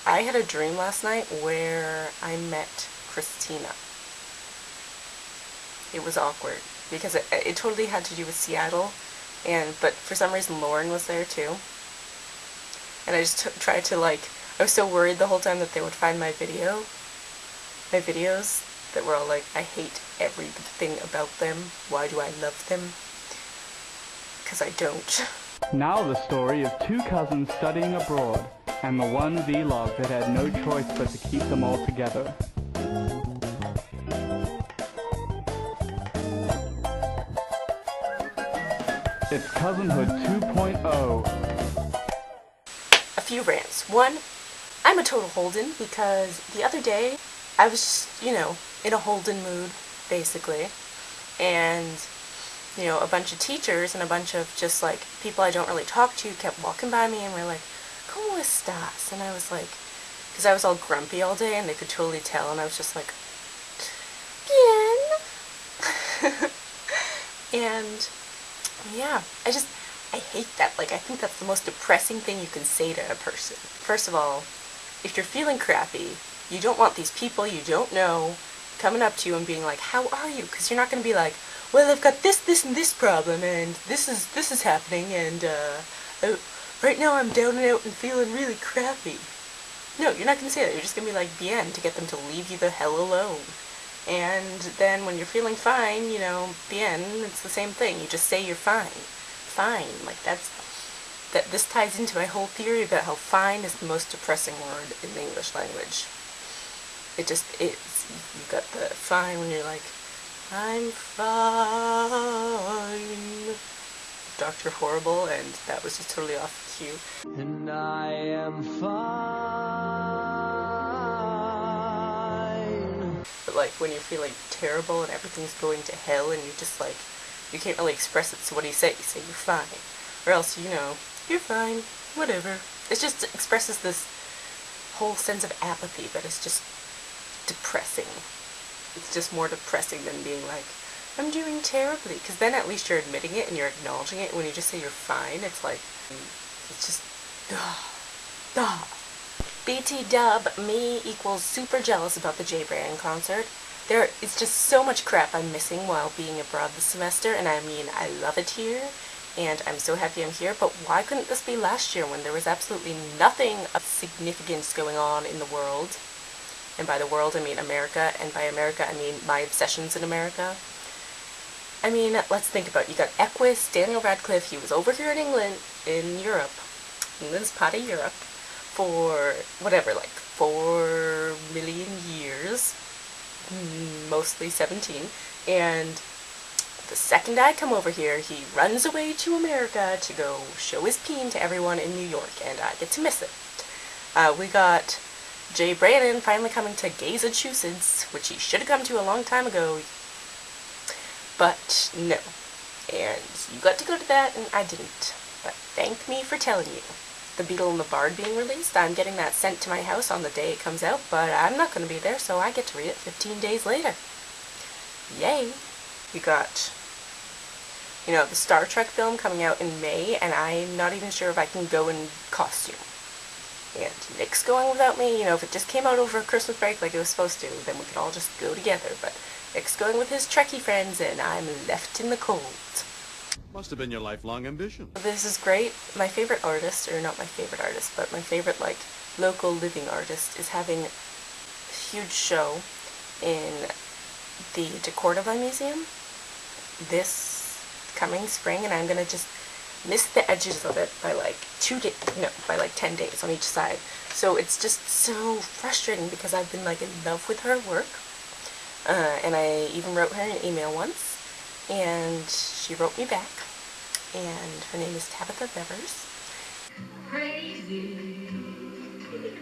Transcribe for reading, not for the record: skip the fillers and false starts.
I had a dream last night where I met Christina. It was awkward because it totally had to do with Seattle, but for some reason Lauren was there too. And I just tried to I was so worried the whole time that they would find my videos that were all like, I hate everything about them. Why do I love them? Because I don't. Now the story of two cousins studying abroad, and the one they loved that had no choice but to keep them all together. It's Cousinhood 2.0. A few rants. One, I'm a total Holden because the other day I was just, in a Holden mood, basically. And, a bunch of teachers and a bunch of just people I don't really talk to kept walking by me and were like, ¿Cómo estás? And I was like, because I was all grumpy all day and they could totally tell, and I was just like, bien. And yeah, I hate that. I think that's the most depressing thing you can say to a person. First of all, if you're feeling crappy, you don't want these people you don't know coming up to you and being like, how are you? Because you're not going to be like, well, I've got this, and this problem, and this is happening, and right now I'm down and out and feeling really crappy. No, you're not going to say that. You're just going to be like, bien, to get them to leave you the hell alone. And then when you're feeling fine, bien, it's the same thing. You just say you're fine. Fine. This ties into my whole theory about how fine is the most depressing word in the English language. It just is. You got the fine when you're like, I'm fine. Dr. Horrible, and that was just totally off cue. And I am fine. But when you're feeling terrible and everything's going to hell and you just you can't really express it, so what do you say? You say you're fine. Or else, you're fine, whatever. It just expresses this whole sense of apathy, but it's just depressing. It's just more depressing than being like, I'm doing terribly, because then at least you're admitting it and you're acknowledging it. When you just say you're fine, it's just, BT dub, me equals super jealous about the J Brand concert. It's just so much crap I'm missing while being abroad this semester, and I mean, I love it here, and I'm so happy I'm here, but why couldn't this be last year when there was absolutely nothing of significance going on in the world? And by the world, I mean America, and by America, I mean my obsessions in America. I mean, let's think about it. You got Equus, Daniel Radcliffe, he was over here in England, in Europe, in this part of Europe, for whatever, 4 million years, mostly 17, and the second I come over here, he runs away to America to go show his peen to everyone in New York, and I get to miss it. We got Jay Brannon finally coming to Massachusetts, which he should have come to a long time ago, but no. And you got to go to that, and I didn't. But thank me for telling you. The Beetle and the Bard being released, I'm getting that sent to my house on the day it comes out, but I'm not going to be there, so I get to read it 15 days later. Yay! We got, the Star Trek film coming out in May, and I'm not even sure if I can go in costume. And Nick's going without me. If it just came out over Christmas break like it was supposed to, then we could all just go together. But Nick's going with his Trekkie friends, and I'm left in the cold. Must have been your lifelong ambition. This is great. My favorite artist, or not my favorite artist, but my favorite, local living artist is having a huge show in the De Cordova Museum this coming spring, and I'm going to just miss the edges of it by 10 days on each side. So it's just so frustrating because I've been in love with her work, and I even wrote her an email once, and she wrote me back, and her name is Tabitha Bevers. Crazy.